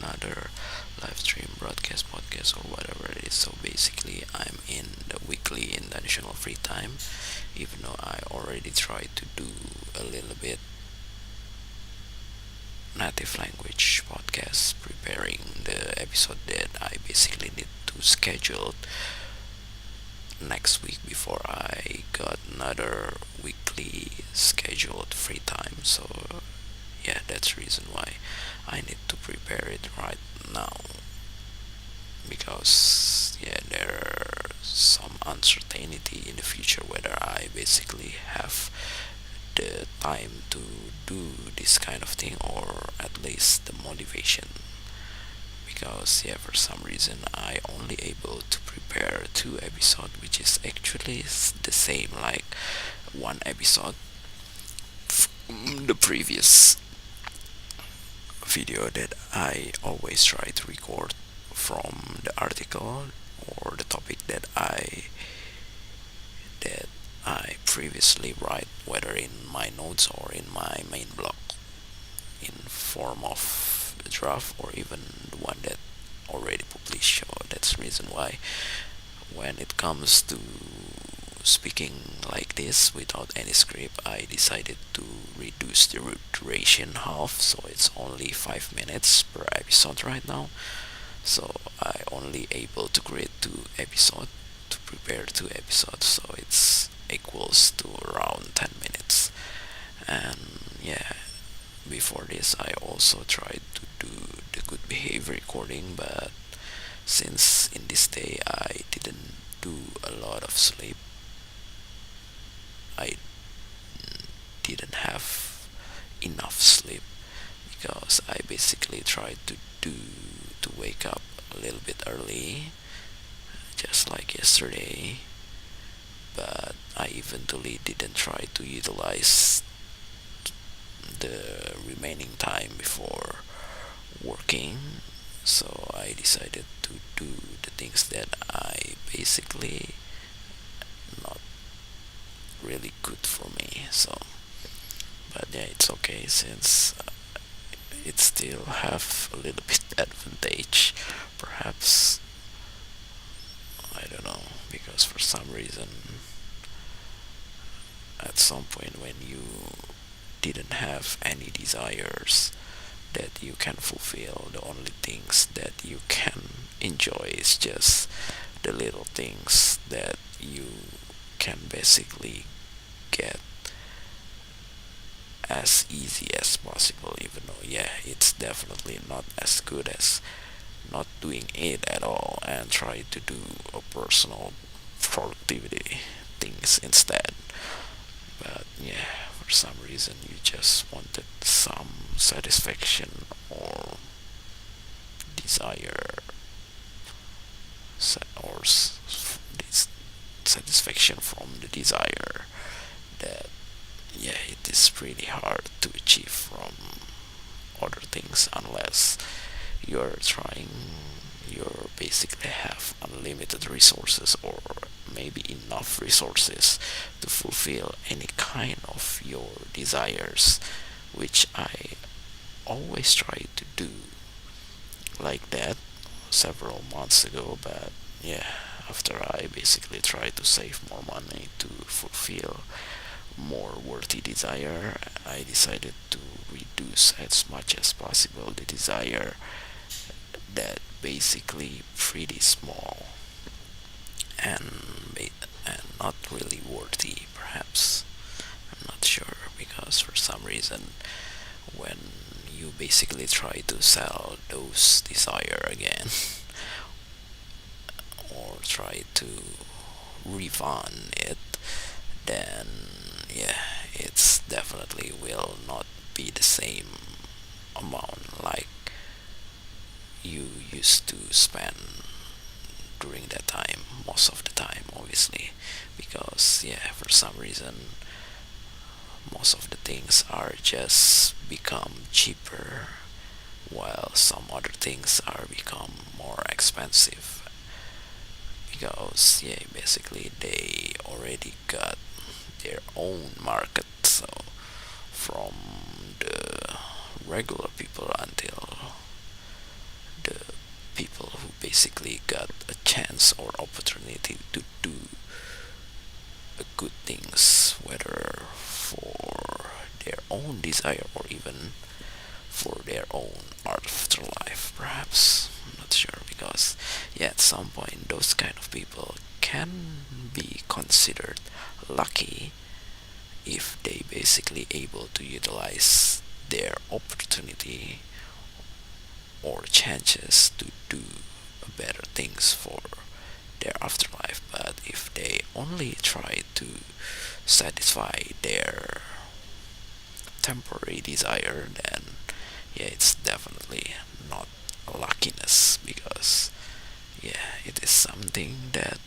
another live stream broadcast podcast or whatever it is. So basically, I'm in the weekly intentional free time, even though I already tried to do a little bit native language podcast, preparing the episode that I basically need to schedule next week before I got another weekly scheduled free time. So yeah, that's the reason why I need to prepare it right now, because yeah, there's some uncertainty in the future whether I basically have the time to do this kind of thing, or at least the motivation, because yeah, for some reason I only able to prepare two episodes, which is actually the same like one episode from the previous video that I always try to record from the article or the topic that I previously write, whether in my notes or in my main blog, in form of a draft or even the one that already published. So that's the reason why when it comes to speaking like this without any script, I decided to reduce the duration half, so it's only 5 minutes per episode right now. So I only able to create two episodes, to prepare two episodes, so it's equals to around 10 minutes. And yeah, before this I also tried to do the good behavior recording, but since in this day I didn't do a lot of sleep, I didn't have enough sleep, because I basically tried to wake up a little bit early, just like yesterday, but I eventually didn't try to utilize the remaining time before working. So I decided to do the things that I basically not really good for me. So, but yeah, it's okay, since it still have a little bit advantage, perhaps. I don't know, because for some reason at some point when you didn't have any desires that you can fulfill, the only things that you can enjoy is just the little things that you can basically get as easy as possible, even though yeah, it's definitely not as good as not doing it at all and try to do a personal productivity things instead. But yeah, for some reason you just wanted some satisfaction or desire, or this satisfaction from the desire, that yeah, it is pretty hard to achieve from other things, unless you're trying, you basically have unlimited resources, or maybe enough resources to fulfill any kind of your desires, which I always try to do like that several months ago. But yeah, after I basically tried to save more money to fulfill more worthy desire, I decided to reduce as much as possible the desire that basically pretty small and and not really worthy, perhaps. I'm not sure, because for some reason when you basically try to sell those desire again or try to refund it, then yeah, it's definitely will not be the same amount like you used to spend during that time, most of the time, obviously, because yeah, for some reason most of the things are just become cheaper, while some other things are become more expensive, because yeah, basically they already got their own market. So from the regular people until basically got a chance or opportunity to do good things, whether for their own desire or even for their own afterlife, perhaps. I'm not sure because, yeah, at some point, those kind of people can be considered lucky if they basically able to utilize their opportunity or chances to do better things for their afterlife. But if they only try to satisfy their temporary desire, then yeah, it's definitely not a luckiness because yeah, it is something that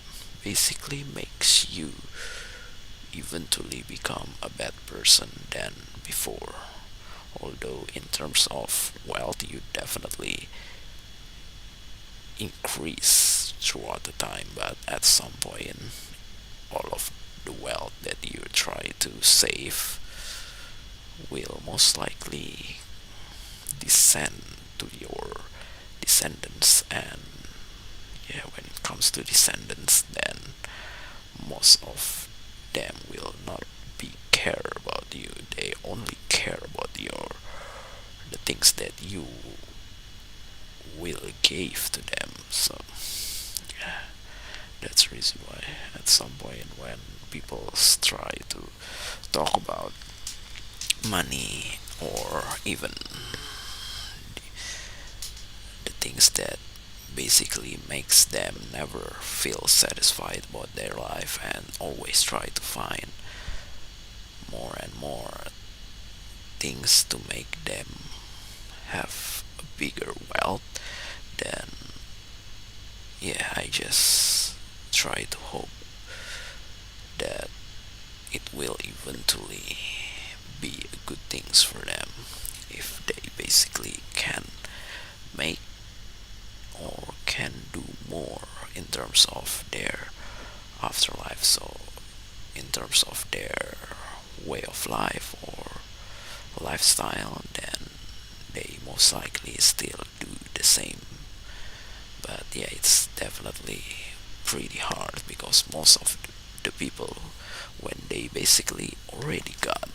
basically makes you eventually become a bad person than before. Although in terms of wealth, you definitely increase throughout the time, but at some point, all of the wealth that you try to save will most likely descend to your descendants. And yeah, when it comes to descendants, then most of them will not be care about you. They only care about the things that you will give to them. So yeah, that's the reason why at some point when people try to talk about money or even the things that basically makes them never feel satisfied about their life and always try to find more and more things to make them have a bigger wealth, then yeah, I just try to hope that it will eventually be a good things for them if they basically can make or can do more in terms of their afterlife. So in terms of their way of life or lifestyle, then they most likely still do the same. But yeah, it's definitely pretty hard because most of the people, when they basically already got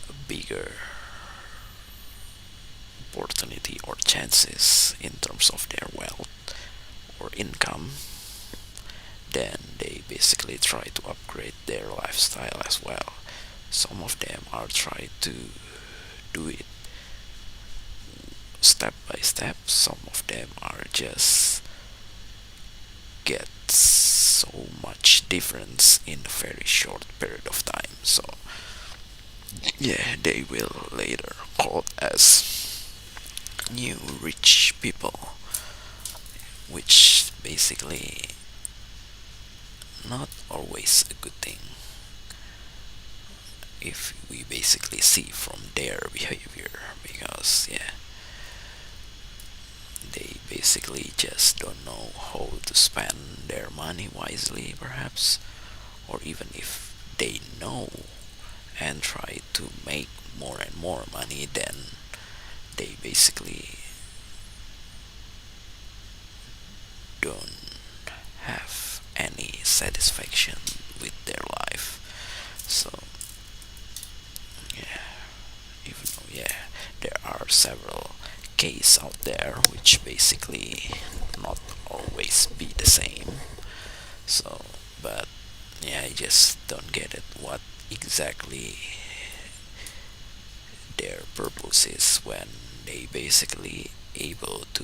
a bigger opportunity or chances in terms of their wealth or income, then they basically try to upgrade their lifestyle as well. Some of them are trying to do it step by step. Some of them are just get so much difference in a very short period of time. So yeah, they will later called as new rich people, which basically not always a good thing if we basically see from their behavior because yeah, they basically just don't know how to spend their money wisely, perhaps, or even if they know and try to make more and more money, then they basically don't have any satisfaction with their life. So yeah, even though yeah, there are several cases out there which basically not always be the same. So, but yeah, I just don't get it. What exactly their purpose is when they basically able to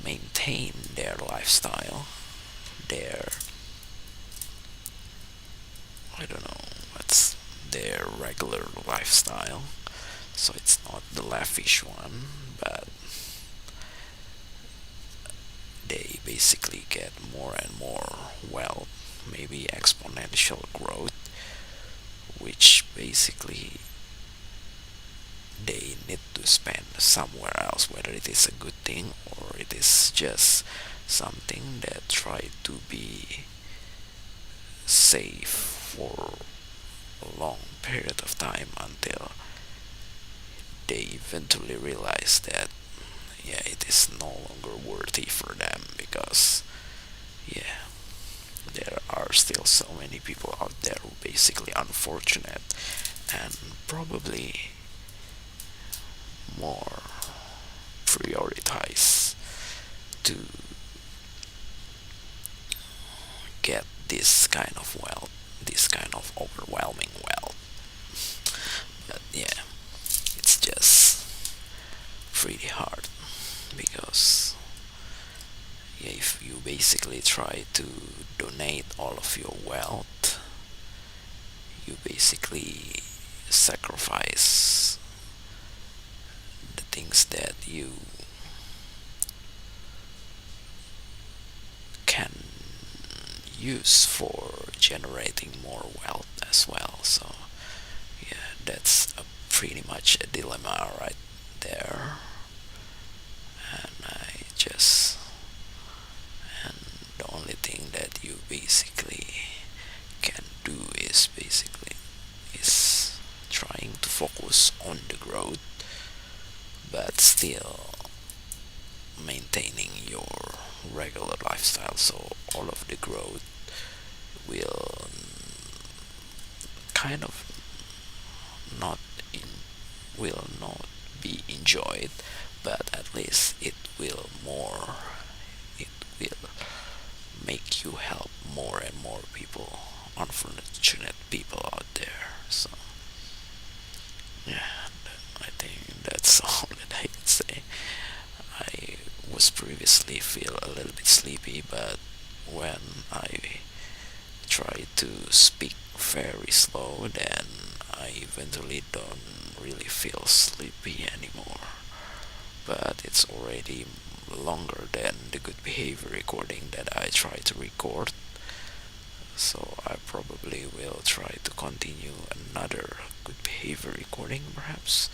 maintain their lifestyle, their I don't know what's their regular lifestyle. So it's not the lavish one, but they basically get more and more wealth, maybe exponential growth, which basically they need to spend somewhere else, whether it is a good thing or it is just something that try to be safe for a long period of time until they eventually realize that yeah, it is no longer worthy for them because yeah, there are still so many people out there who basically unfortunate and probably more prioritize to get this kind of wealth, this kind of overwhelming wealth. But yeah, it's just pretty hard because yeah, if you basically try to donate all of your wealth, you basically sacrifice the things that you can use for generating more wealth as well. So yeah, that's pretty much a dilemma right there. And I just and the only thing that you basically can do is trying to focus on the growth, but still maintaining your regular lifestyle. So all of the growth will kind of not in will not be enjoyed, but at least it will make you help more and more people, unfortunate people out there. So yeah, I think that's all that I can say. I was previously feel a little bit sleepy, but when I try to speak very slow, then I eventually don't really feel sleepy anymore. But it's already longer than the good behavior recording that I try to record, so I probably will try to continue another good behavior recording perhaps,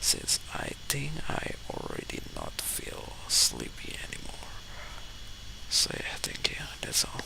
since I think I already not feel sleepy anymore. So yeah, thank you. That's all.